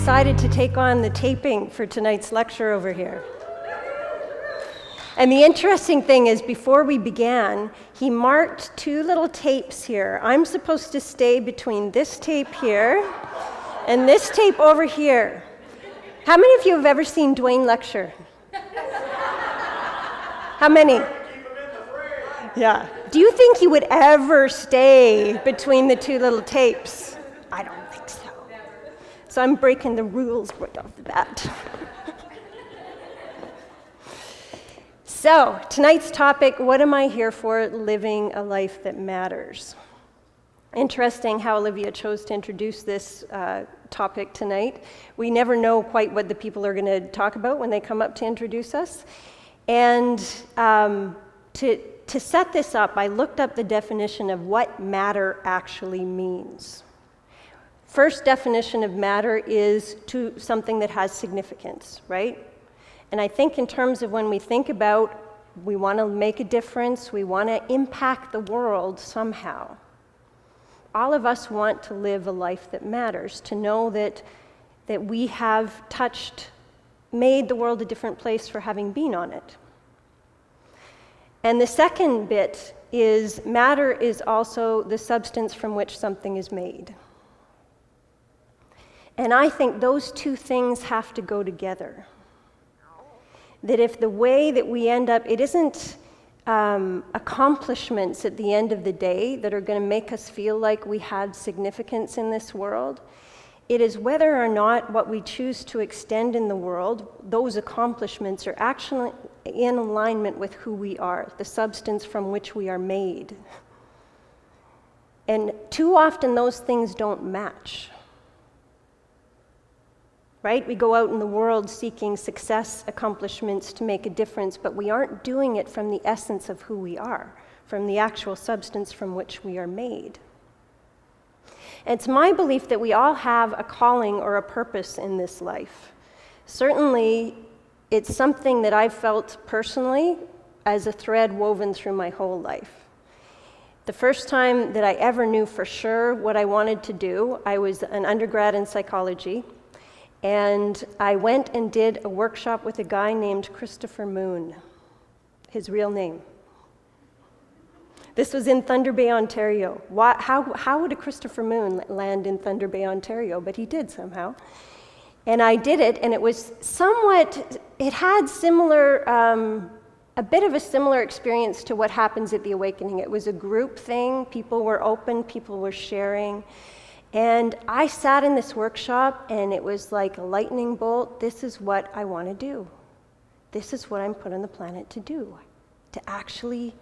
decided to take on the taping for tonight's lecture over here. And the interesting thing is, before we began, he marked 2 little tapes here. I'm supposed to stay between this tape here and this tape over here. How many of you have ever seen Dwayne lecture? How many? Yeah. Do you think he would ever stay between the 2 little tapes? I don't think so. So I'm breaking the rules right off the bat. So, tonight's topic, what am I here for? Living a life that matters. Interesting how Olivia chose to introduce this topic tonight. We never know quite what the people are going to talk about when they come up to introduce us. And to set this up, I looked up the definition of what matter actually means. First definition of matter is to something that has significance, right? And I think in terms of when we think about, we want to make a difference, we want to impact the world somehow. All of us want to live a life that matters, to know that we have made the world a different place for having been on it. And the second bit is matter is also the substance from which something is made. And I think those 2 things have to go together. That if the way that we end up, it isn't accomplishments at the end of the day that are going to make us feel like we had significance in this world. It is whether or not what we choose to extend in the world, those accomplishments are actually in alignment with who we are, the substance from which we are made. And too often those things don't match. Right? We go out in the world seeking success, accomplishments to make a difference, but we aren't doing it from the essence of who we are, from the actual substance from which we are made. And it's my belief that we all have a calling or a purpose in this life. Certainly, it's something that I've felt personally as a thread woven through my whole life. The first time that I ever knew for sure what I wanted to do, I was an undergrad in psychology. And I went and did a workshop with a guy named Christopher Moon, his real name. This was in Thunder Bay, Ontario. How would a Christopher Moon land in Thunder Bay, Ontario? But he did somehow. And I did it, and it was it had a bit of a similar experience to what happens at the Awakening. It was a group thing. People were open, people were sharing. And I sat in this workshop, and it was like a lightning bolt. This is what I want to do. This is what I'm put on the planet to do, to actually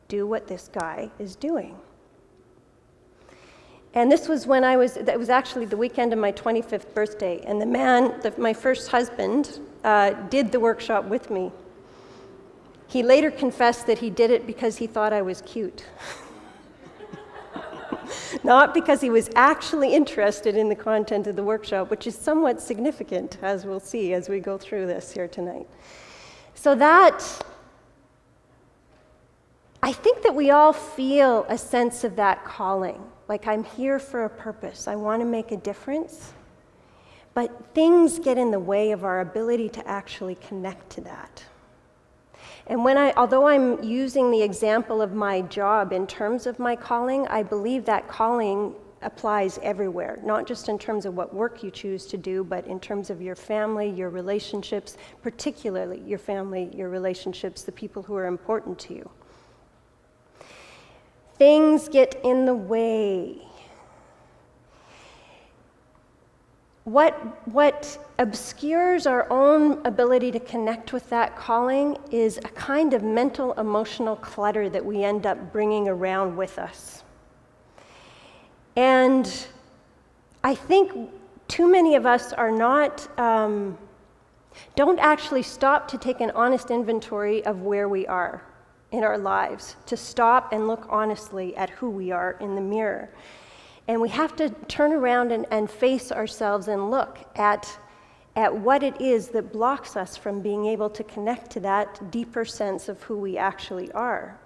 do what this guy is doing. And this was that was actually the weekend of my 25th birthday, and the man, my first husband, did the workshop with me. He later confessed that he did it because he thought I was cute. Not because he was actually interested in the content of the workshop, which is somewhat significant, as we'll see as we go through this here tonight. So I think that we all feel a sense of that calling, like I'm here for a purpose, I want to make a difference, but things get in the way of our ability to actually connect to that. And although I'm using the example of my job in terms of my calling, I believe that calling applies everywhere, not just in terms of what work you choose to do, but in terms of your family, your relationships, particularly your family, your relationships, the people who are important to you. Things get in the way. What obscures our own ability to connect with that calling is a kind of mental, emotional clutter that we end up bringing around with us. And I think too many of us are don't actually stop to take an honest inventory of where we are in our lives, to stop and look honestly at who we are in the mirror. And we have to turn around and face ourselves and look at what it is that blocks us from being able to connect to that deeper sense of who we actually are.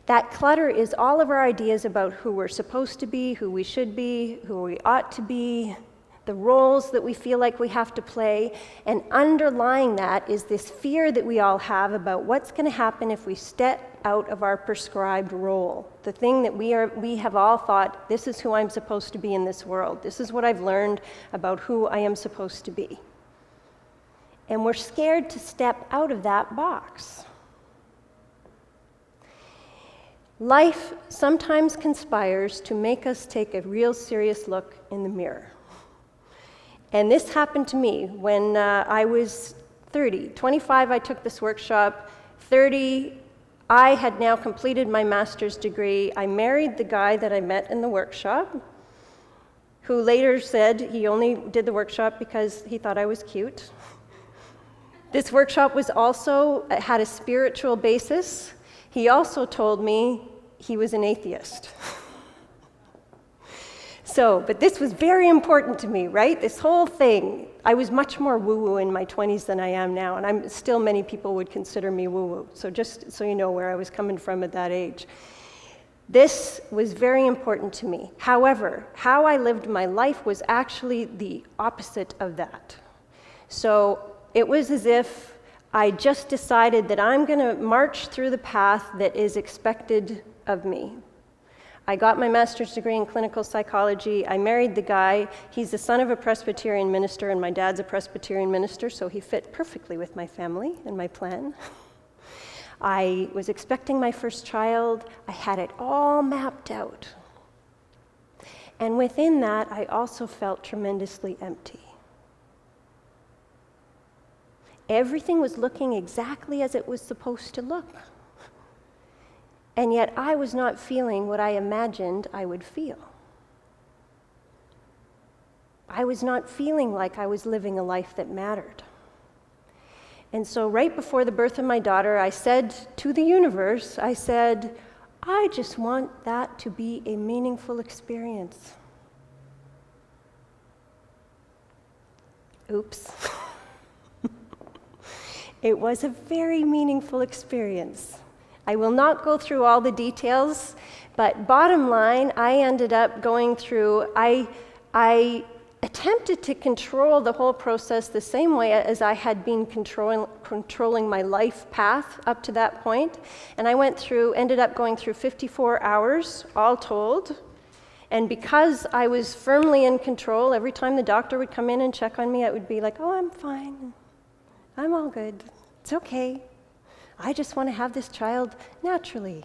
That clutter is all of our ideas about who we're supposed to be, who we should be, who we ought to be, the roles that we feel like we have to play, and underlying that is this fear that we all have about what's going to happen if we step out of our prescribed role. The thing that we have all thought, this is who I'm supposed to be in this world. This is what I've learned about who I am supposed to be. And we're scared to step out of that box. Life sometimes conspires to make us take a real serious look in the mirror. And this happened to me when I was 30. 25, I took this workshop. 30, I had now completed my master's degree. I married the guy that I met in the workshop, who later said he only did the workshop because he thought I was cute. This workshop had a spiritual basis. He also told me he was an atheist. But this was very important to me, right? This whole thing. I was much more woo-woo in my 20s than I am now, and many people would consider me woo-woo. So just so you know where I was coming from at that age. This was very important to me. However, how I lived my life was actually the opposite of that. So it was as if I just decided that I'm going to march through the path that is expected of me. I got my master's degree in clinical psychology. I married the guy. He's the son of a Presbyterian minister, and my dad's a Presbyterian minister, so he fit perfectly with my family and my plan. I was expecting my first child. I had it all mapped out. And within that, I also felt tremendously empty. Everything was looking exactly as it was supposed to look. And yet I was not feeling what I imagined I would feel. I was not feeling like I was living a life that mattered. And so right before the birth of my daughter, I said to the universe, I just want that to be a meaningful experience. Oops. It was a very meaningful experience. I will not go through all the details, but bottom line, I ended up going through, I attempted to control the whole process the same way as I had been controlling my life path up to that point. And I ended up going through 54 hours, all told. And because I was firmly in control, every time the doctor would come in and check on me, it would be like, oh, I'm fine. I'm all good. It's okay. I just want to have this child naturally.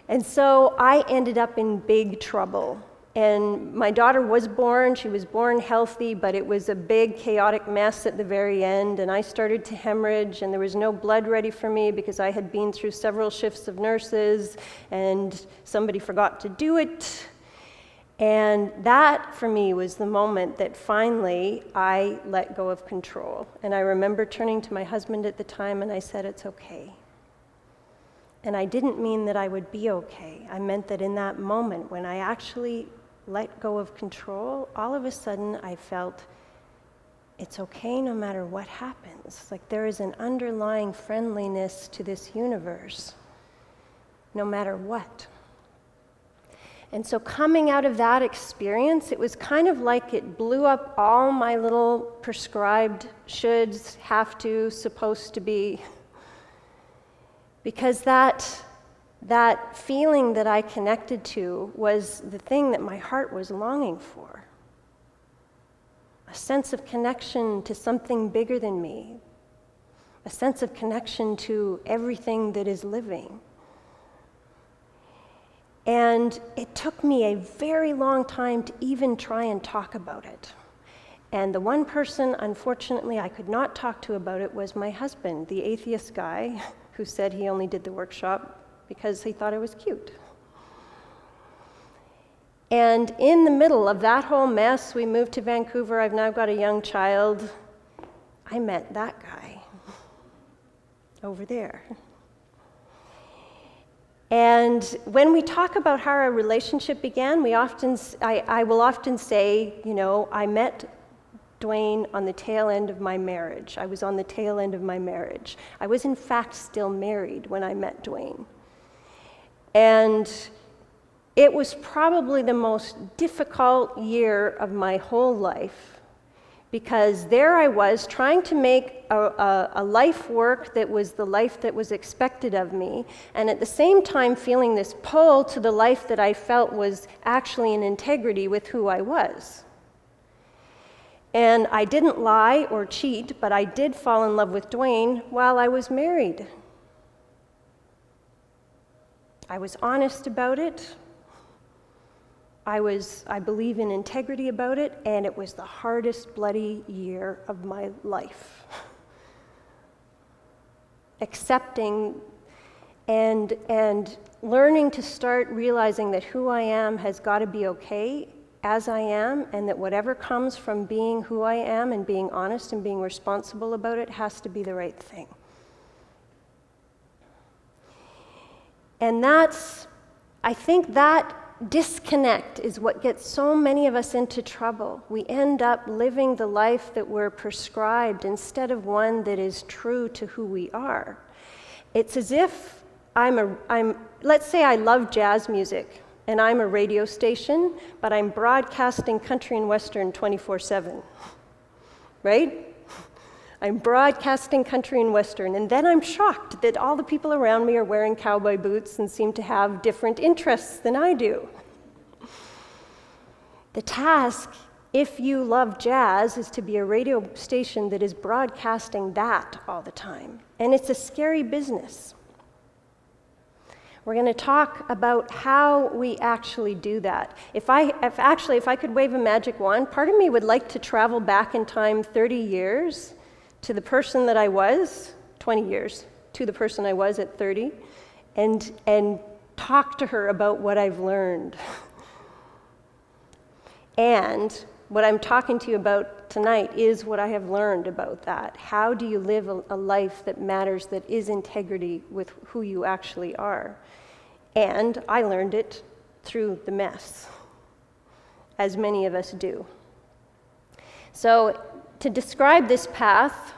And so I ended up in big trouble. And my daughter was born. She was born healthy, but it was a big chaotic mess at the very end. And I started to hemorrhage, and there was no blood ready for me because I had been through several shifts of nurses, and somebody forgot to do it. And that, for me, was the moment that finally I let go of control. And I remember turning to my husband at the time, and I said, it's okay. And I didn't mean that I would be okay. I meant that in that moment, when I actually let go of control, all of a sudden I felt it's okay no matter what happens. Like there is an underlying friendliness to this universe, no matter what. And so coming out of that experience, it was kind of like it blew up all my little prescribed shoulds, have to, supposed to be. Because that feeling that I connected to was the thing that my heart was longing for. A sense of connection to something bigger than me. A sense of connection to everything that is living. And it took me a very long time to even try and talk about it. And the one person, unfortunately, I could not talk to about it was my husband, the atheist guy, who said he only did the workshop because he thought I was cute. And in the middle of that whole mess, we moved to Vancouver. I've now got a young child. I met that guy over there. And when we talk about how our relationship began, I will often say, I met Dwayne on the tail end of my marriage. I was on the tail end of my marriage. I was in fact still married when I met Dwayne. And It was probably the most difficult year of my whole life, because there I was trying to make a life work that was the life that was expected of me, and at the same time feeling this pull to the life that I felt was actually in integrity with who I was. And I didn't lie or cheat, but I did fall in love with Dwayne while I was married. I was honest about it. I believe in integrity about it, and it was the hardest bloody year of my life. Accepting and learning to start realizing that who I am has got to be okay as I am, and that whatever comes from being who I am and being honest and being responsible about it has to be the right thing. And I think that disconnect is what gets so many of us into trouble. We end up living the life that we're prescribed instead of one that is true to who we are. It's as if let's say I love jazz music and I'm a radio station, but I'm broadcasting country and western 24/7, right? I'm broadcasting country and western, and then I'm shocked that all the people around me are wearing cowboy boots and seem to have different interests than I do. The task, if you love jazz, is to be a radio station that is broadcasting that all the time, and it's a scary business. We're going to talk about how we actually do that. If I could wave a magic wand, part of me would like to travel back in time 30 years to the person that I was, 20 years, to the person I was at 30, and talk to her about what I've learned. And what I'm talking to you about tonight is what I have learned about that. How do you live a life that matters, that is integrity with who you actually are? And I learned it through the mess, as many of us do. So to describe this path,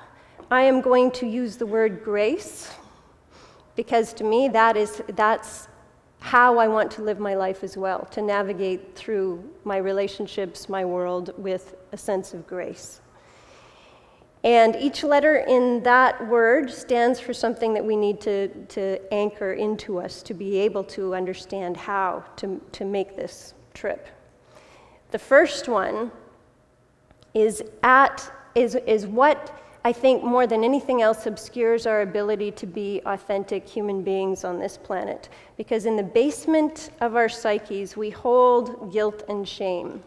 I am going to use the word grace, because to me that's how I want to live my life as well, to navigate through my relationships, my world, with a sense of grace. And each letter in that word stands for something that we need to anchor into us to be able to understand how to make this trip. The first one is what I think more than anything else obscures our ability to be authentic human beings on this planet. Because in the basement of our psyches, we hold guilt and shame.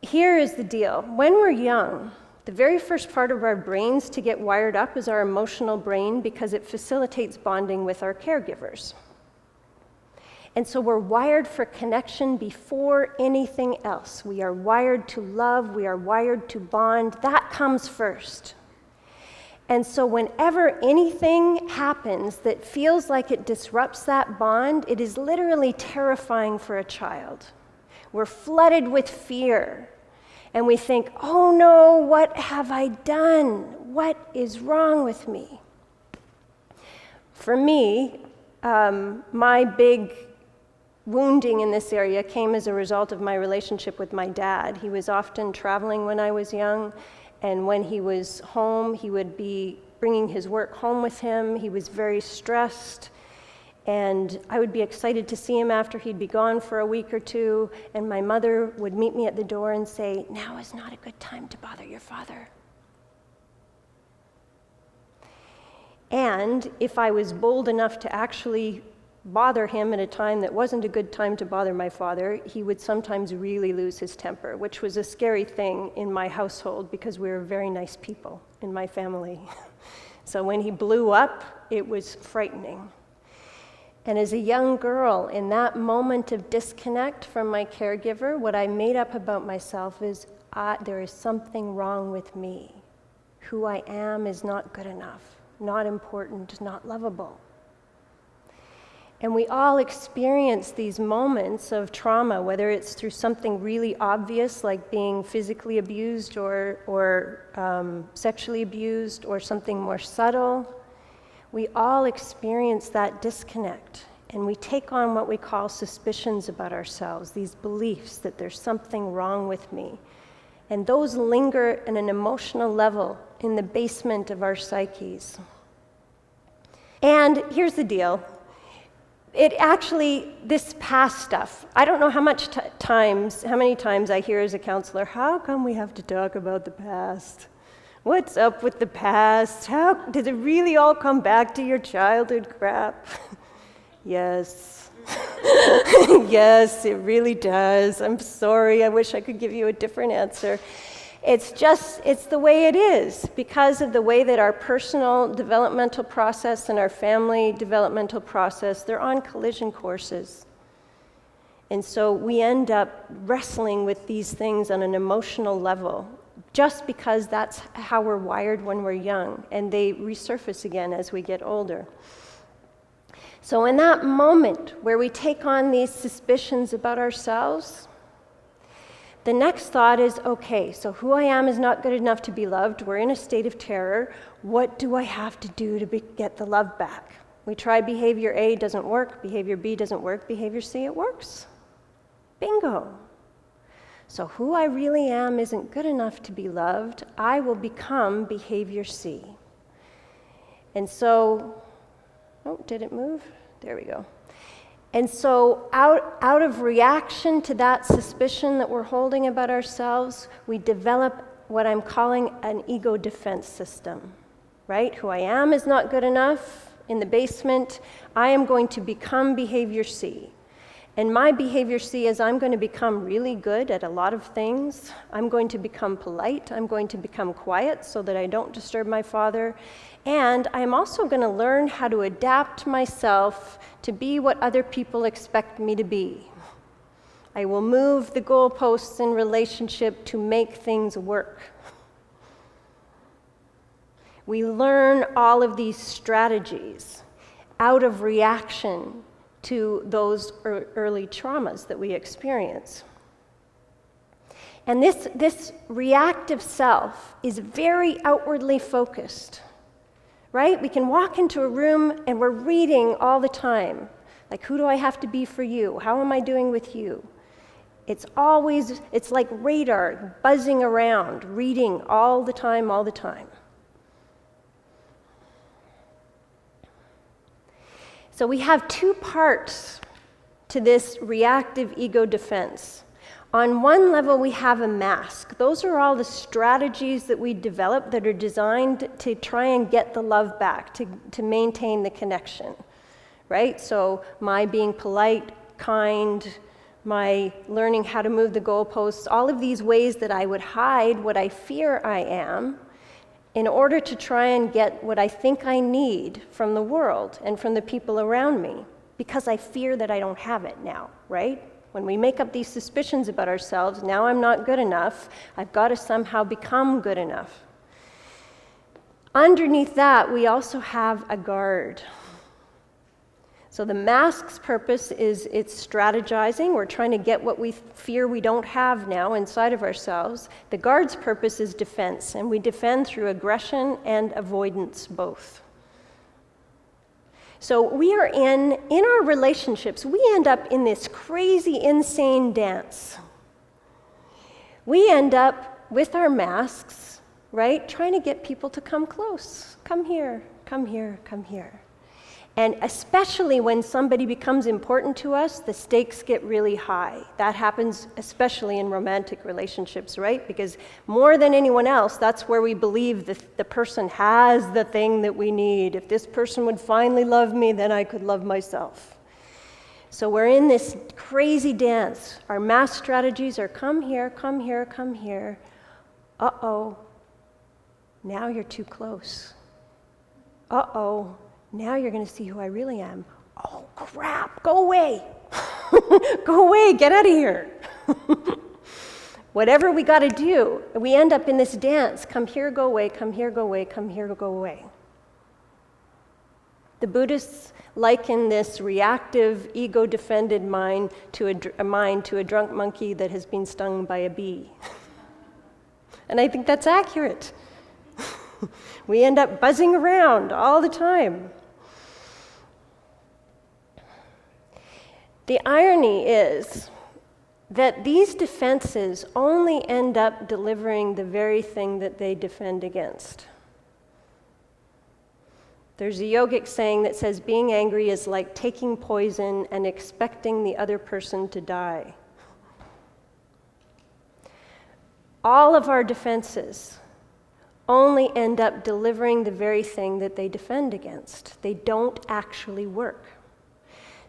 Here is the deal. When we're young, the very first part of our brains to get wired up is our emotional brain, because it facilitates bonding with our caregivers. And so we're wired for connection before anything else. We are wired to love, we are wired to bond. That comes first. And so whenever anything happens that feels like it disrupts that bond, it is literally terrifying for a child. We're flooded with fear. And we think, oh no, what have I done? What is wrong with me? For me, my big wounding in this area came as a result of my relationship with my dad. He was often traveling when I was young, and when he was home, he would be bringing his work home with him. He was very stressed, and I would be excited to see him after he'd be gone for a week or two, and my mother would meet me at the door and say, "Now is not a good time to bother your father." And if I was bold enough to actually bother him at a time that wasn't a good time to bother my father, he would sometimes really lose his temper, which was a scary thing in my household because we were very nice people in my family. So when he blew up, it was frightening. And as a young girl, in that moment of disconnect from my caregiver, what I made up about myself is, there is something wrong with me. Who I am is not good enough, not important, not lovable. And we all experience these moments of trauma, whether it's through something really obvious like being physically abused or sexually abused, or something more subtle. We all experience that disconnect. and we take on what we call suspicions about ourselves, these beliefs that there's something wrong with me. And those linger at an emotional level in the basement of our psyches. And here's the deal. This past stuff, I don't know how many times I hear as a counselor, how come we have to talk about the past? What's up with the past? How did it really all come back to your childhood crap? Yes. Yes, it really does. I'm sorry. I wish I could give you a different answer. It's the way it is because of the way that our personal developmental process and our family developmental process, they're on collision courses. And so we end up wrestling with these things on an emotional level just because that's how we're wired when we're young, and they resurface again as we get older. So in that moment where we take on these suspicions about ourselves, the next thought is, okay, so who I am is not good enough to be loved. We're in a state of terror. What do I have to do to get the love back? We try behavior A, doesn't work. Behavior B doesn't work. Behavior C, it works. Bingo. So who I really am isn't good enough to be loved. I will become behavior C. And so, oh, did it move? There we go. And so out of reaction to that suspicion that we're holding about ourselves, we develop what I'm calling an ego defense system, right? Who I am is not good enough. In the basement, I am going to become behavior C. And my behavior C is I'm going to become really good at a lot of things. I'm going to become polite. I'm going to become quiet so that I don't disturb my father. And I'm also going to learn how to adapt myself to be what other people expect me to be. I will move the goalposts in relationship to make things work. We learn all of these strategies out of reaction to those early traumas that we experience. And this reactive self is very outwardly focused, right? We can walk into a room and we're reading all the time, like, who do I have to be for you? How am I doing with you? It's like radar buzzing around, reading all the time, all the time. So we have two parts to this reactive ego defense. On one level, we have a mask. Those are all the strategies that we develop that are designed to try and get the love back, to maintain the connection, right? So my being polite, kind, my learning how to move the goalposts, all of these ways that I would hide what I fear I am in order to try and get what I think I need from the world and from the people around me, because I fear that I don't have it now, right? When we make up these suspicions about ourselves, now I'm not good enough, I've got to somehow become good enough. Underneath that, we also have a guard. So the mask's purpose is it's strategizing. We're trying to get what we fear we don't have now inside of ourselves. The guard's purpose is defense, and we defend through aggression and avoidance both. So we are in our relationships, we end up in this crazy, insane dance. We end up with our masks, right, trying to get people to come close. Come here, come here, come here. And especially when somebody becomes important to us, the stakes get really high. That happens especially in romantic relationships, right? Because more than anyone else, that's where we believe the person has the thing that we need. If this person would finally love me, then I could love myself. So we're in this crazy dance. Our mass strategies are come here, come here, come here. Uh-oh, now you're too close. Uh-oh. Now you're going to see who I really am. Oh, crap, go away. Go away, get out of here. Whatever we got to do, we end up in this dance. Come here, go away, come here, go away, come here, go away. The Buddhists liken this reactive, ego-defended mind to a drunk monkey that has been stung by a bee. And I think that's accurate. We end up buzzing around all the time. The irony is that these defenses only end up delivering the very thing that they defend against. There's a yogic saying that says being angry is like taking poison and expecting the other person to die. All of our defenses only end up delivering the very thing that they defend against. They don't actually work.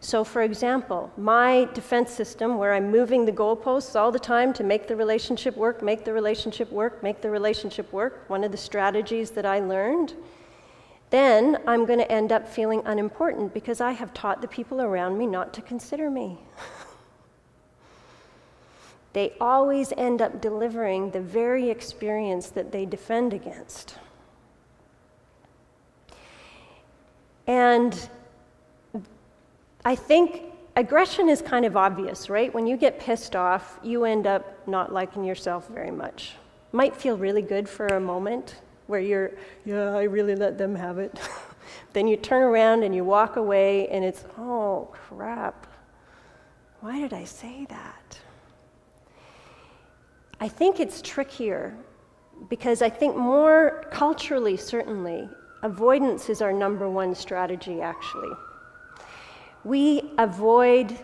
So for example, my defense system, where I'm moving the goalposts all the time to make the relationship work, make the relationship work, make the relationship work, one of the strategies that I learned, then I'm going to end up feeling unimportant because I have taught the people around me not to consider me. They always end up delivering the very experience that they defend against. And I think aggression is kind of obvious, right? When you get pissed off, you end up not liking yourself very much. Might feel really good for a moment where you're, yeah, I really let them have it. Then you turn around and you walk away and it's, oh crap, why did I say that? I think it's trickier because I think more culturally, certainly, avoidance is our number one strategy, actually. We avoid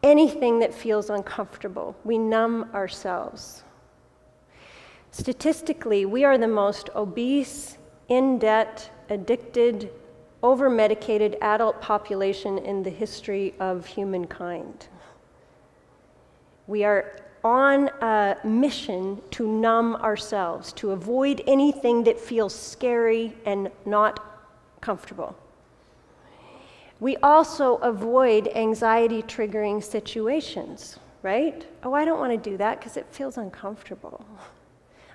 anything that feels uncomfortable. We numb ourselves. Statistically, we are the most obese, in debt, addicted, over-medicated adult population in the history of humankind. We are on a mission to numb ourselves, to avoid anything that feels scary and not comfortable. We also avoid anxiety-triggering situations, right? Oh, I don't want to do that because it feels uncomfortable.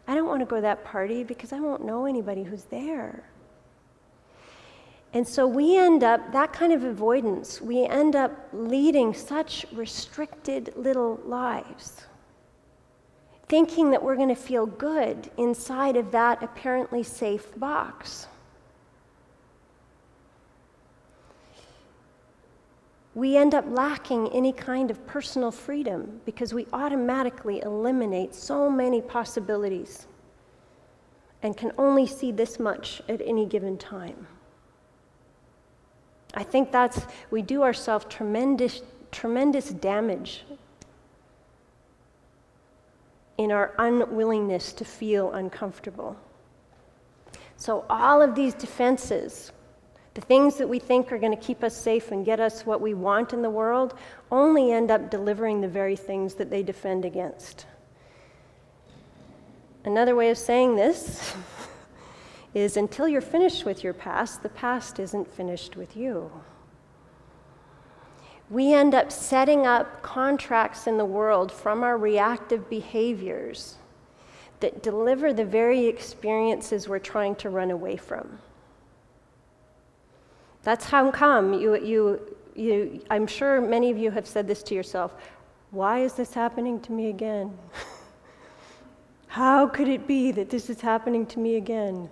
I don't want to go to that party because I won't know anybody who's there. And so we end up, that kind of avoidance, we end up leading such restricted little lives, thinking that we're going to feel good inside of that apparently safe box. We end up lacking any kind of personal freedom because we automatically eliminate so many possibilities and can only see this much at any given time. I think we do ourselves tremendous damage in our unwillingness to feel uncomfortable. So all of these defenses, the things that we think are going to keep us safe and get us what we want in the world, only end up delivering the very things that they defend against. Another way of saying this is until you're finished with your past, the past isn't finished with you. We end up setting up contracts in the world from our reactive behaviors that deliver the very experiences we're trying to run away from. That's how come I'm sure many of you have said this to yourself, why is this happening to me again? How could it be that this is happening to me again?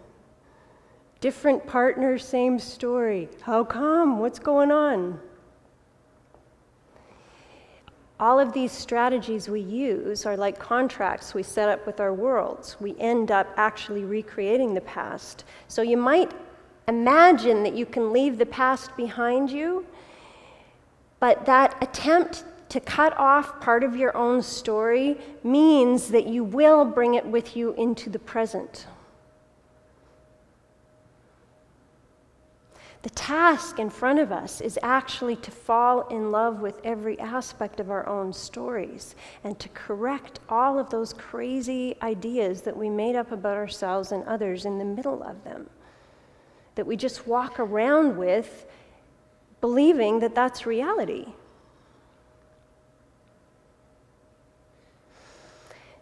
Different partner, same story. How come? What's going on? All of these strategies we use are like contracts we set up with our worlds. We end up actually recreating the past. So you might imagine that you can leave the past behind you, but that attempt to cut off part of your own story means that you will bring it with you into the present. The task in front of us is actually to fall in love with every aspect of our own stories and to correct all of those crazy ideas that we made up about ourselves and others in the middle of them, that we just walk around with believing that that's reality.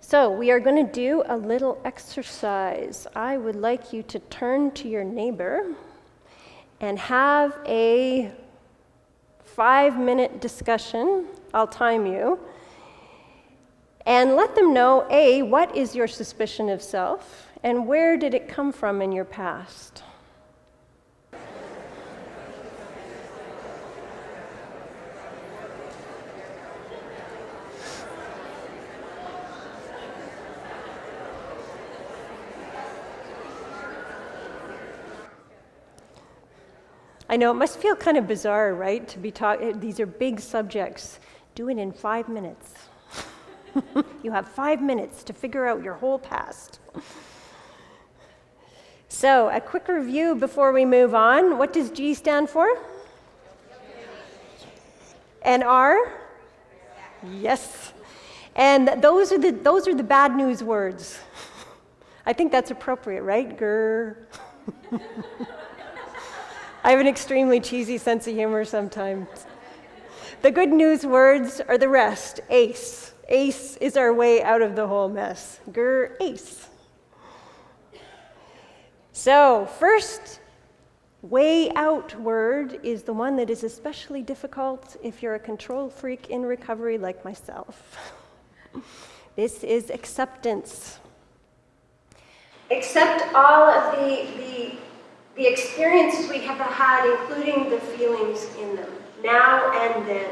So we are going to do a little exercise. I would like you to turn to your neighbor and have a 5-minute discussion. I'll time you. And let them know, A, what is your suspicion of self, and where did it come from in your past? I know, it must feel kind of bizarre, right, to be talking, these are big subjects. Do it in 5 minutes. You have 5 minutes to figure out your whole past. So, a quick review before we move on. What does G stand for? And R? Yes. And those are the bad news words. I think that's appropriate, right? Grr. I have an extremely cheesy sense of humor sometimes. The good news words are the rest. ACE. ACE is our way out of the whole mess. G.R.A.C.E. So, first, way out word is the one that is especially difficult if you're a control freak in recovery like myself. This is acceptance. Accept all of the experiences we have had, including the feelings in them, now and then.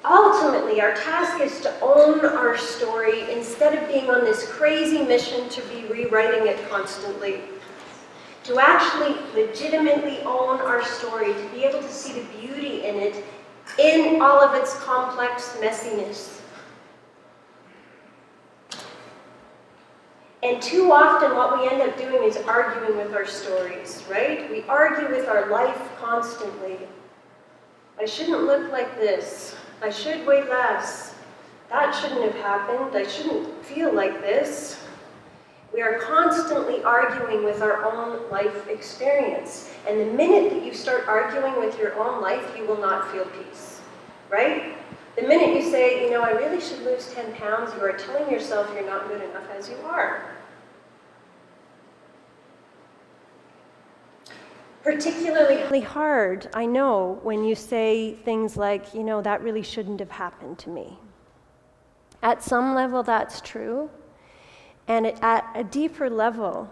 Ultimately, our task is to own our story instead of being on this crazy mission to be rewriting it constantly. To actually legitimately own our story, to be able to see the beauty in it, in all of its complex messiness. And too often what we end up doing is arguing with our stories, right? We argue with our life constantly. I shouldn't look like this. I should weigh less. That shouldn't have happened. I shouldn't feel like this. We are constantly arguing with our own life experience. And the minute that you start arguing with your own life, you will not feel peace, right? The minute you say, you know, I really should lose 10 pounds, you are telling yourself you're not good enough as you are. Particularly hard, I know, when you say things like, you know, that really shouldn't have happened to me. At some level, that's true. And at a deeper level,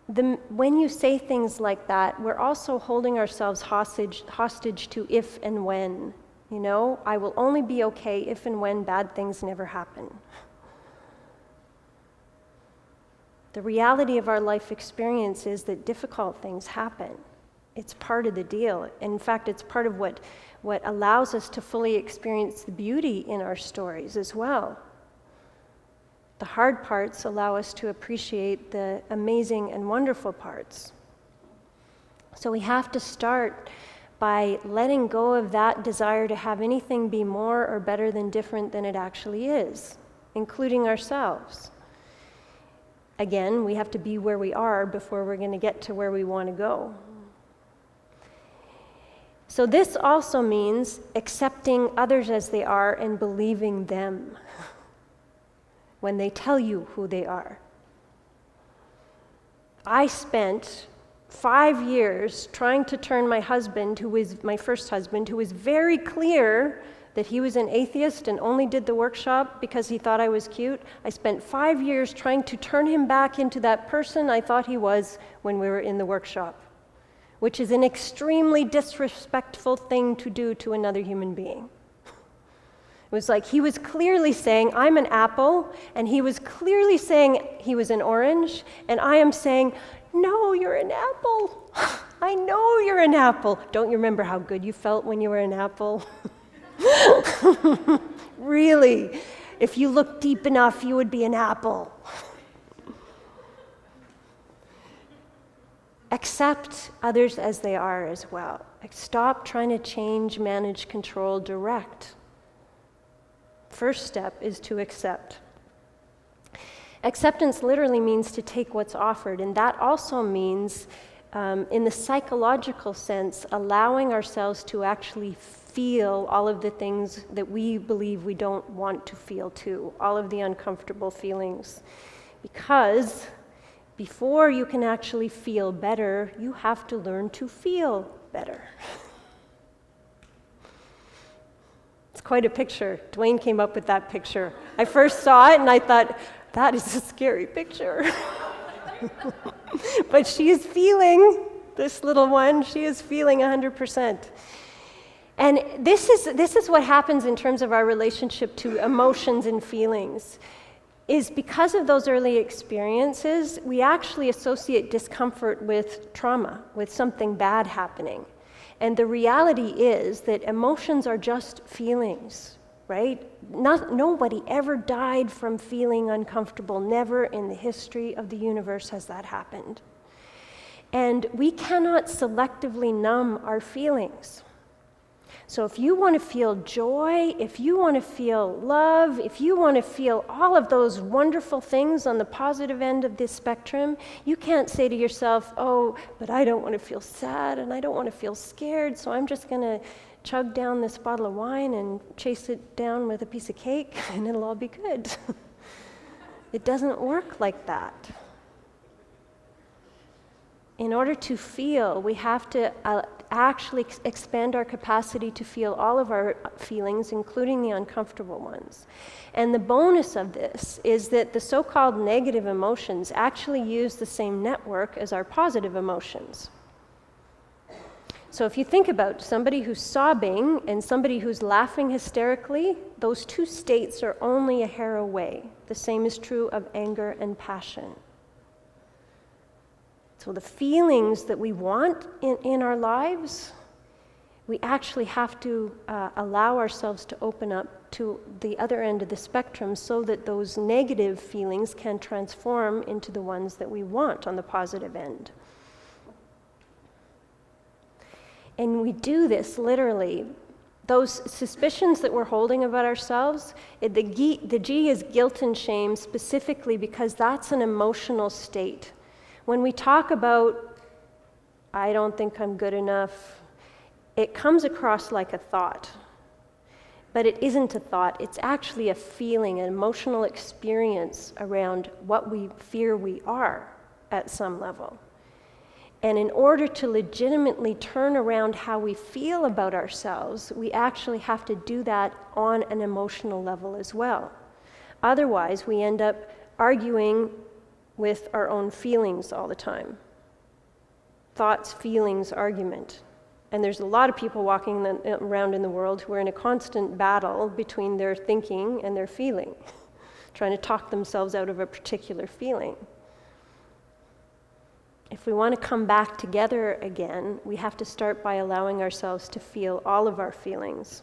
when you say things like that, we're also holding ourselves hostage to if and when. You know, I will only be okay if and when bad things never happen. The reality of our life experience is that difficult things happen. It's part of the deal. In fact, it's part of what allows us to fully experience the beauty in our stories as well. The hard parts allow us to appreciate the amazing and wonderful parts. So we have to start by letting go of that desire to have anything be more or better than different than it actually is, including ourselves. Again, we have to be where we are before we're going to get to where we want to go. So this also means accepting others as they are and believing them when they tell you who they are. I spent 5 years trying to turn my husband, who was my first husband, who was very clear that he was an atheist and only did the workshop because he thought I was cute. I spent 5 years trying to turn him back into that person I thought he was when we were in the workshop, which is an extremely disrespectful thing to do to another human being. It was like he was clearly saying, I'm an apple, and he was clearly saying he was an orange, and I am saying, no, you're an apple. I know you're an apple. Don't you remember how good you felt when you were an apple? Really, if you looked deep enough, you would be an apple. Accept others as they are as well. Stop trying to change, manage, control, direct. First step is to accept. Acceptance literally means to take what's offered, and that also means, in the psychological sense, allowing ourselves to actually feel all of the things that we believe we don't want to feel too, all of the uncomfortable feelings. Because before you can actually feel better, you have to learn to feel better. It's quite a picture. Dwayne came up with that picture. I first saw it and I thought, that is a scary picture. But she is feeling, this little one, she is feeling 100%. And this is what happens in terms of our relationship to emotions and feelings. is because of those early experiences, we actually associate discomfort with trauma, with something bad happening. And the reality is that emotions are just feelings, right? Nobody ever died from feeling uncomfortable. Never in the history of the universe has that happened. And we cannot selectively numb our feelings. So if you want to feel joy, if you want to feel love, if you want to feel all of those wonderful things on the positive end of this spectrum, you can't say to yourself, oh, but I don't want to feel sad and I don't want to feel scared, so I'm just going to chug down this bottle of wine and chase it down with a piece of cake and it'll all be good. It doesn't work like that. In order to feel, we have to actually expand our capacity to feel all of our feelings, including the uncomfortable ones. And the bonus of this is that the so-called negative emotions actually use the same network as our positive emotions. So if you think about somebody who's sobbing and somebody who's laughing hysterically, those two states are only a hair away. The same is true of anger and passion. So the feelings that we want in our lives, we actually have to allow ourselves to open up to the other end of the spectrum so that those negative feelings can transform into the ones that we want on the positive end. And we do this literally. Those suspicions that we're holding about ourselves, the G is guilt and shame specifically because that's an emotional state. When we talk about, I don't think I'm good enough, it comes across like a thought. But it isn't a thought, it's actually a feeling, an emotional experience around what we fear we are at some level. And in order to legitimately turn around how we feel about ourselves, we actually have to do that on an emotional level as well. Otherwise, we end up arguing with our own feelings all the time. Thoughts, feelings, argument. And there's a lot of people walking around in the world who are in a constant battle between their thinking and their feeling, trying to talk themselves out of a particular feeling. If we want to come back together again, we have to start by allowing ourselves to feel all of our feelings.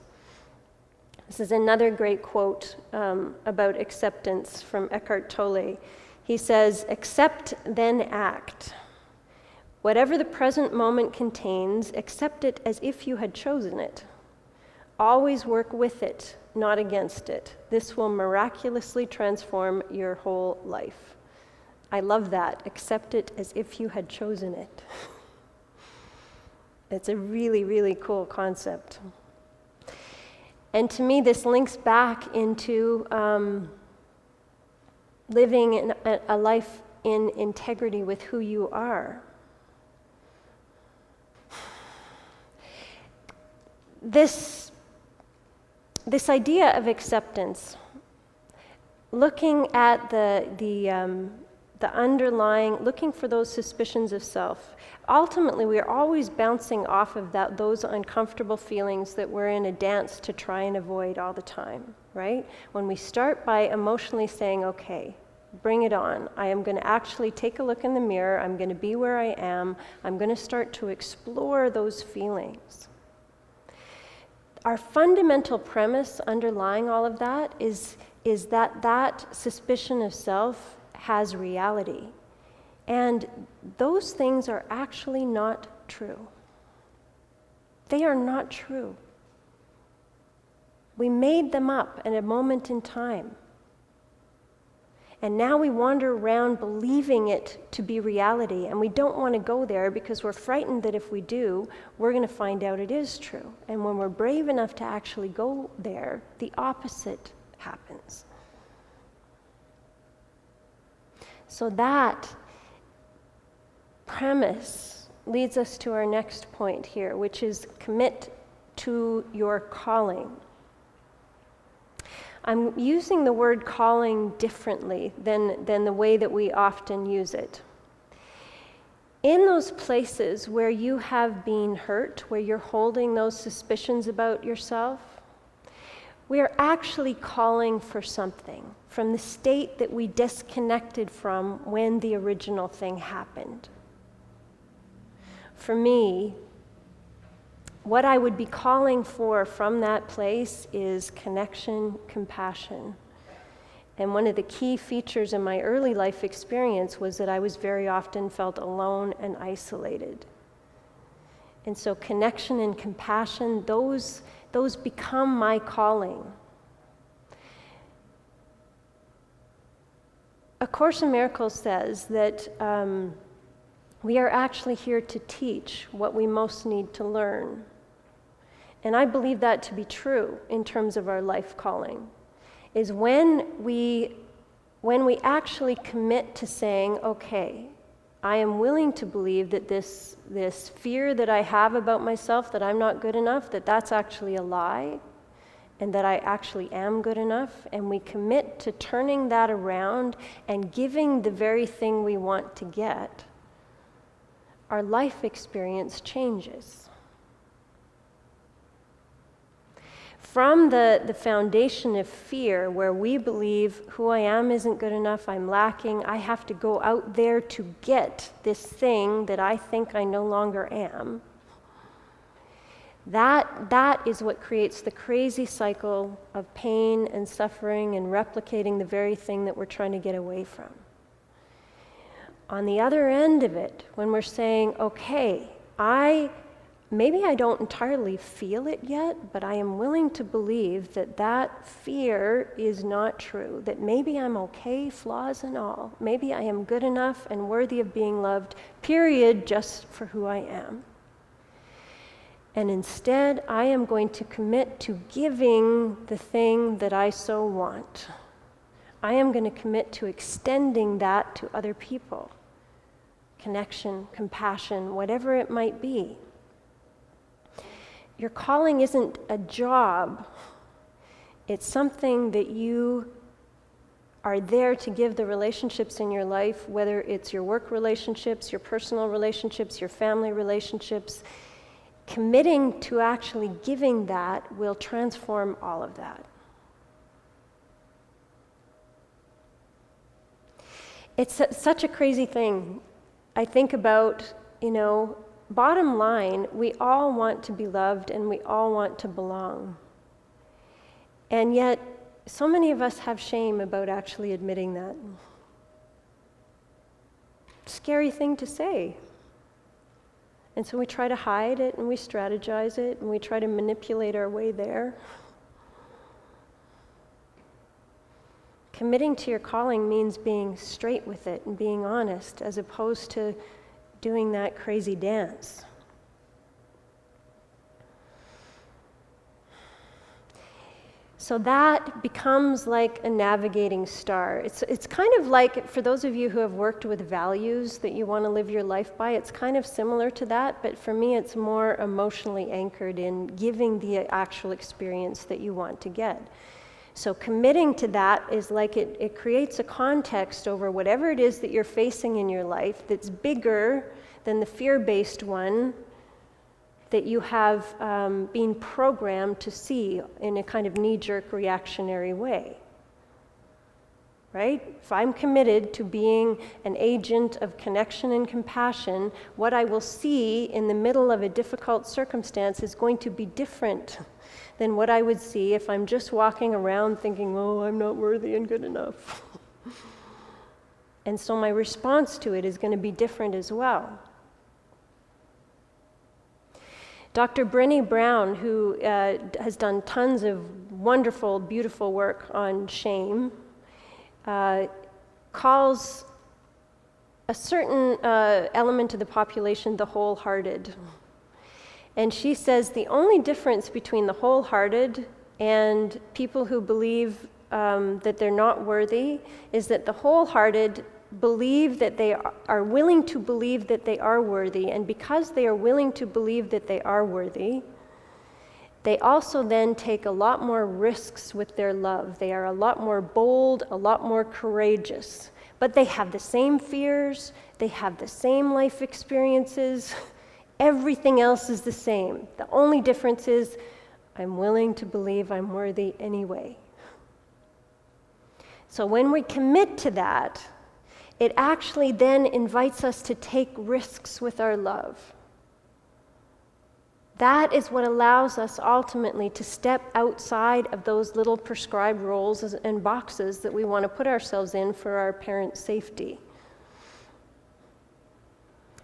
This is another great quote about acceptance from Eckhart Tolle. He says, "Accept, then act. Whatever the present moment contains, accept it as if you had chosen it. Always work with it, not against it. This will miraculously transform your whole life." I love that. Accept it as if you had chosen it. It's a really, really cool concept. And to me, this links back into living a life in integrity with who you are. This idea of acceptance, looking at the underlying, looking for those suspicions of self. Ultimately, we are always bouncing off of those uncomfortable feelings that we're in a dance to try and avoid all the time, right? When we start by emotionally saying, okay, bring it on. I am going to actually take a look in the mirror. I'm going to be where I am. I'm going to start to explore those feelings. Our fundamental premise underlying all of that is that suspicion of self has reality. And those things are actually not true. They are not true. We made them up at a moment in time. And now we wander around believing it to be reality, and we don't want to go there because we're frightened that if we do, we're going to find out it is true. And when we're brave enough to actually go there, the opposite happens. So that premise leads us to our next point here, which is commit to your calling. I'm using the word calling differently than the way that we often use it. In those places where you have been hurt, where you're holding those suspicions about yourself, We are actually calling for something from the state that we disconnected from when the original thing happened. For me, what I would be calling for from that place is connection, compassion. And one of the key features in my early life experience was that I was very often felt alone and isolated. And so connection and compassion, those become my calling. A Course in Miracles says that we are actually here to teach what we most need to learn. And I believe that to be true in terms of our life calling, is when we actually commit to saying, okay, I am willing to believe that this fear that I have about myself, that I'm not good enough, that's actually a lie, and that I actually am good enough, and we commit to turning that around and giving the very thing we want to get, our life experience changes. From the foundation of fear, where we believe who I am isn't good enough, I'm lacking, I have to go out there to get this thing that I think I no longer am, that is what creates the crazy cycle of pain and suffering and replicating the very thing that we're trying to get away from. On the other end of it, when we're saying, okay, maybe I don't entirely feel it yet, but I am willing to believe that fear is not true, that maybe I'm okay, flaws and all. Maybe I am good enough and worthy of being loved, period, just for who I am. And instead, I am going to commit to giving the thing that I so want. I am going to commit to extending that to other people. Connection, compassion, whatever it might be. Your calling isn't a job. It's something that you are there to give the relationships in your life, whether it's your work relationships, your personal relationships, your family relationships. Committing to actually giving that will transform all of that. It's such a crazy thing. I think about, bottom line, we all want to be loved and we all want to belong. And yet, so many of us have shame about actually admitting that. Scary thing to say. And so we try to hide it and we strategize it and we try to manipulate our way there. Committing to your calling means being straight with it and being honest, as opposed to doing that crazy dance. So that becomes like a navigating star. It's kind of like, for those of you who have worked with values that you want to live your life by, it's kind of similar to that, but for me it's more emotionally anchored in giving the actual experience that you want to get. So committing to that is like it creates a context over whatever it is that you're facing in your life that's bigger than the fear-based one that you have been programmed to see in a kind of knee-jerk reactionary way. Right? If I'm committed to being an agent of connection and compassion, what I will see in the middle of a difficult circumstance is going to be different than what I would see if I'm just walking around thinking, oh, I'm not worthy and good enough. And so my response to it is going to be different as well. Dr. Brené Brown, who has done tons of wonderful, beautiful work on shame, calls a certain element of the population the wholehearted. And she says the only difference between the wholehearted and people who believe that they're not worthy is that the wholehearted believe that they are willing to believe that they are worthy, and because they are willing to believe that they are worthy, they also then take a lot more risks with their love. They are a lot more bold, a lot more courageous, but they have the same fears, they have the same life experiences, everything else is the same. The only difference is I'm willing to believe I'm worthy anyway. So when we commit to that, it actually then invites us to take risks with our love. That is what allows us ultimately to step outside of those little prescribed roles and boxes that we want to put ourselves in for our parents' safety.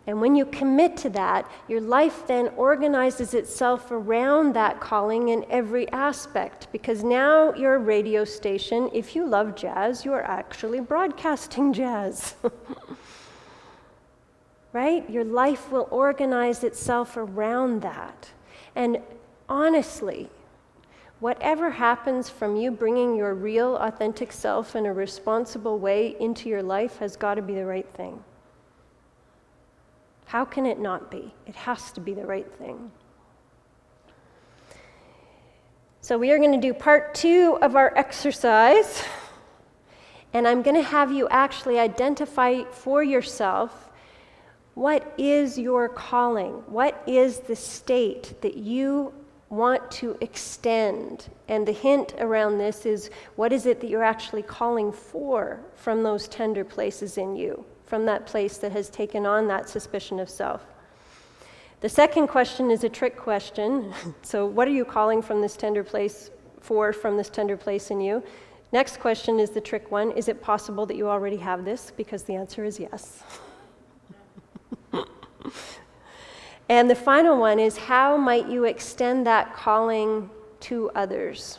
And when you commit to that, your life then organizes itself around that calling in every aspect, because now you're a radio station. If you love jazz, you are actually broadcasting jazz. Right? Your life will organize itself around that. And honestly, whatever happens from you bringing your real, authentic self in a responsible way into your life has got to be the right thing. How can it not be? It has to be the right thing. So we are going to do part 2 of our exercise, and I'm going to have you actually identify for yourself what is your calling? What is the state that you want to extend? And the hint around this is, what is it that you're actually calling for from those tender places in you, from that place that has taken on that suspicion of self? The second question is a trick question. So what are you calling from this tender place from this tender place in you? Next question is the trick one. Is it possible that you already have this? Because the answer is yes. And the final one is, how might you extend that calling to others?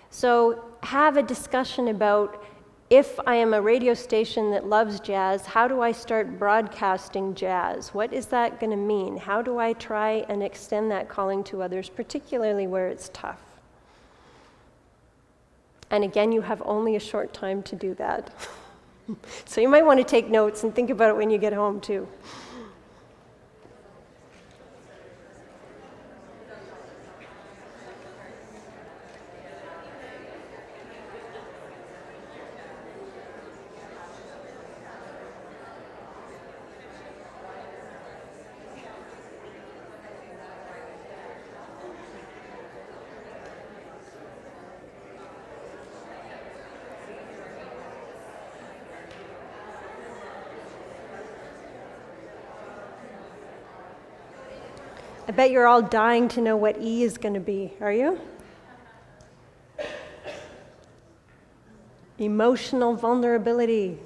So have a discussion about, if I am a radio station that loves jazz, how do I start broadcasting jazz? What is that going to mean? How do I try and extend that calling to others, particularly where it's tough? And again, you have only a short time to do that. So you might want to take notes and think about it when you get home too. I bet you're all dying to know what E is going to be, are you? Emotional vulnerability.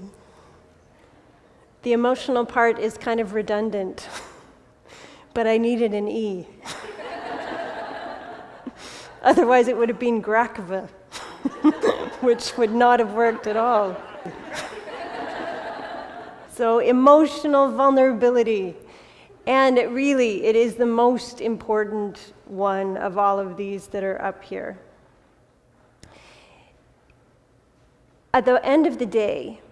The emotional part is kind of redundant, but I needed an E. Otherwise it would have been G.R.A.C.E, which would not have worked at all. So emotional vulnerability. And it is the most important one of all of these that are up here. At the end of the day,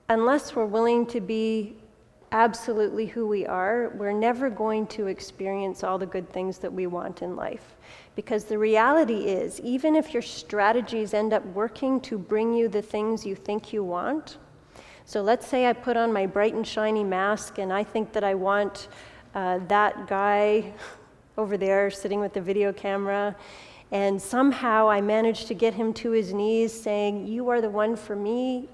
unless we're willing to be absolutely who we are, we're never going to experience all the good things that we want in life. Because the reality is, even if your strategies end up working to bring you the things you think you want, so let's say I put on my bright and shiny mask and I think that I want that guy over there sitting with the video camera, and somehow I manage to get him to his knees saying, "You are the one for me.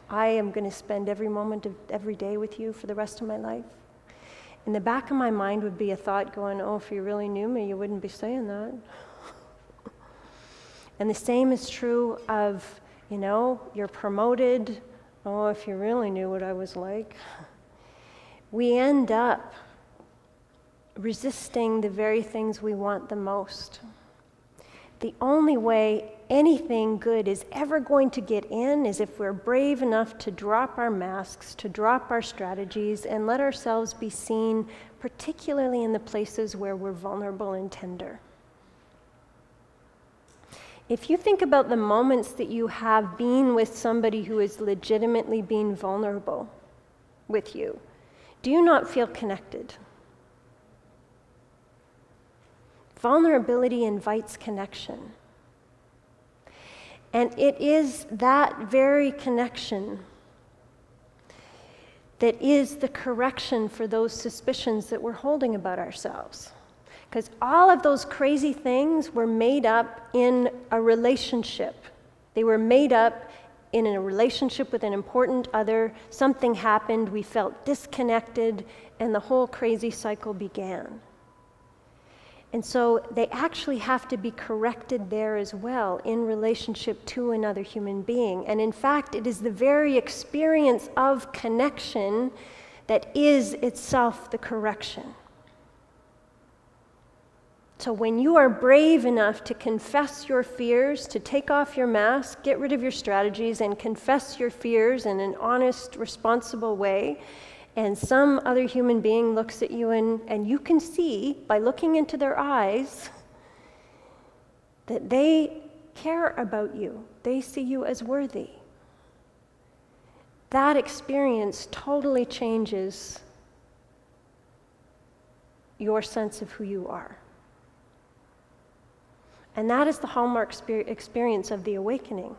I am going to spend every moment of every day with you for the rest of my life." In the back of my mind would be a thought going, "Oh, if you really knew me, you wouldn't be saying that." And the same is true of, you're promoted. Oh, if you really knew what I was like. We end up resisting the very things we want the most. The only way anything good is ever going to get in is if we're brave enough to drop our masks, to drop our strategies, and let ourselves be seen, particularly in the places where we're vulnerable and tender. If you think about the moments that you have been with somebody who is legitimately being vulnerable with you, do you not feel connected? Vulnerability invites connection. And it is that very connection that is the correction for those suspicions that we're holding about ourselves. Because all of those crazy things were made up in a relationship. They were made up in a relationship with an important other. Something happened, we felt disconnected, and the whole crazy cycle began. And so they actually have to be corrected there as well in relationship to another human being. And in fact, it is the very experience of connection that is itself the correction. So when you are brave enough to confess your fears, to take off your mask, get rid of your strategies, and confess your fears in an honest, responsible way, and some other human being looks at you and you can see, by looking into their eyes, that they care about you. They see you as worthy. That experience totally changes your sense of who you are. And that is the hallmark experience of the awakening.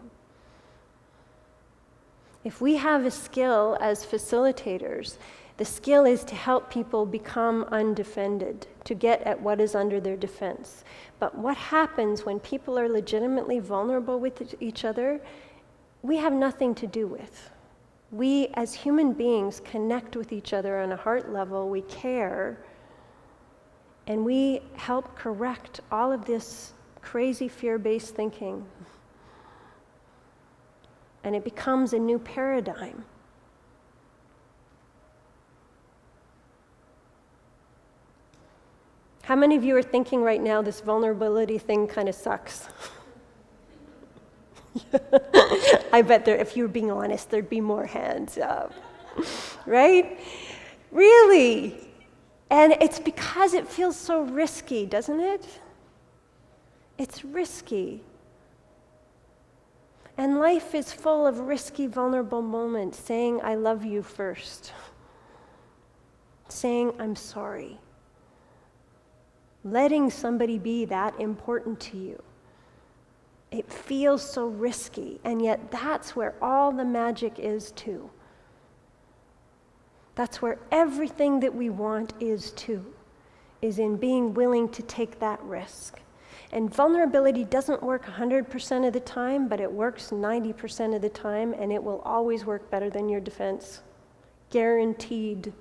If we have a skill as facilitators, the skill is to help people become undefended, to get at what is under their defense. But what happens when people are legitimately vulnerable with each other, we have nothing to do with. We, as human beings, connect with each other on a heart level, we care, and we help correct all of this crazy fear-based thinking. And it becomes a new paradigm. How many of you are thinking right now this vulnerability thing kind of sucks? I bet if you were being honest, there'd be more hands up. Right? Really? And it's because it feels so risky, doesn't it? It's risky. And life is full of risky, vulnerable moments, saying, I love you first. Saying, I'm sorry. Letting somebody be that important to you. It feels so risky, and yet that's where all the magic is too. That's where everything that we want is too, is in being willing to take that risk. And vulnerability doesn't work 100% of the time, but it works 90% of the time, and it will always work better than your defense. Guaranteed.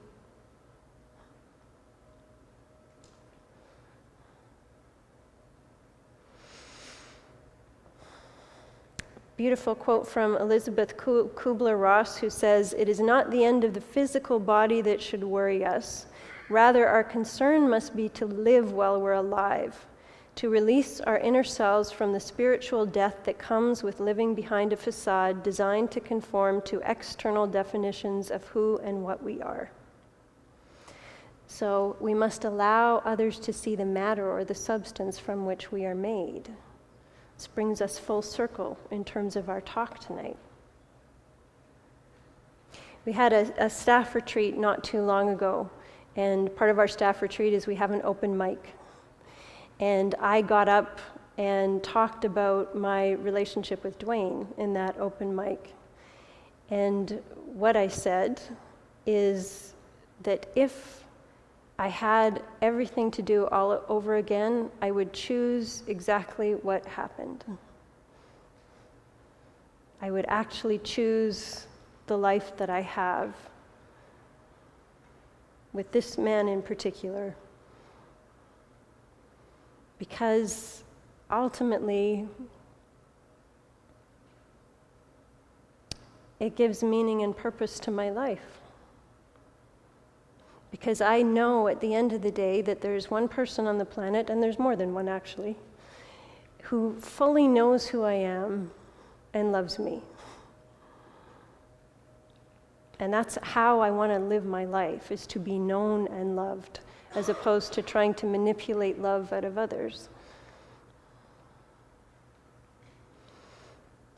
Beautiful quote from Elizabeth Kubler-Ross, who says, "It is not the end of the physical body that should worry us. Rather, our concern must be to live while we're alive, to release our inner selves from the spiritual death that comes with living behind a facade designed to conform to external definitions of who and what we are." So we must allow others to see the matter or the substance from which we are made. This brings us full circle in terms of our talk tonight. We had a staff retreat not too long ago, and part of our staff retreat is we have an open mic. And I got up and talked about my relationship with Dwayne in that open mic. And what I said is that if I had everything to do all over again, I would choose exactly what happened. I would actually choose the life that I have with this man in particular. Because ultimately, it gives meaning and purpose to my life. Because I know at the end of the day that there's one person on the planet, and there's more than one actually, who fully knows who I am and loves me. And that's how I want to live my life, is to be known and loved, as opposed to trying to manipulate love out of others.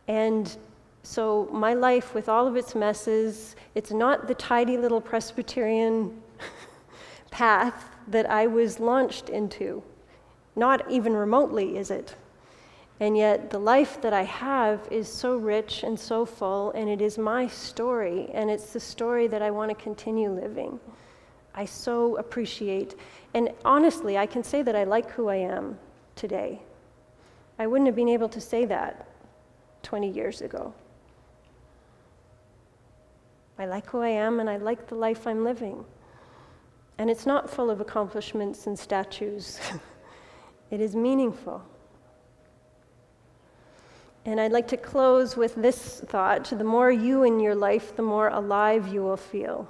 And so my life, with all of its messes, it's not the tidy little Presbyterian path that I was launched into. Not even remotely is it. And yet the life that I have is so rich and so full, and it is my story, and it's the story that I want to continue living. I so appreciate, and honestly, I can say that I like who I am today. I wouldn't have been able to say that 20 years ago. I like who I am, and I like the life I'm living. And it's not full of accomplishments and statues. It is meaningful. And I'd like to close with this thought: the more you in your life, the more alive you will feel.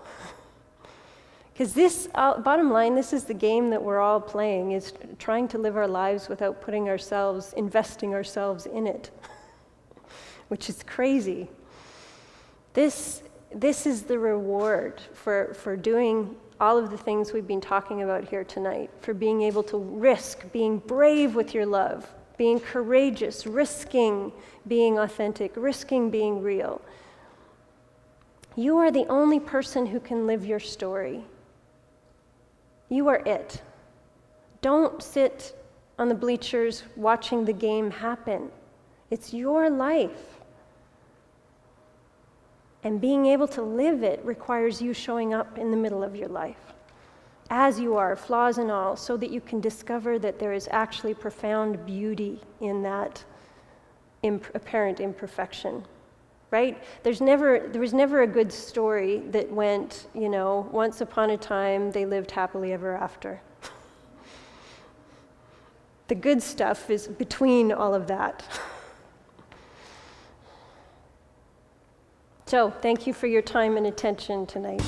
Because this, bottom line, this is the game that we're all playing, is trying to live our lives without putting ourselves, investing ourselves in it, which is crazy. This is the reward for doing all of the things we've been talking about here tonight, for being able to risk, being brave with your love, being courageous, risking being authentic, risking being real. You are the only person who can live your story. You are it. Don't sit on the bleachers watching the game happen. It's your life. And being able to live it requires you showing up in the middle of your life, as you are, flaws and all, so that you can discover that there is actually profound beauty in that apparent imperfection, right? There was never a good story that went, once upon a time they lived happily ever after. The good stuff is between all of that. So, thank you for your time and attention tonight.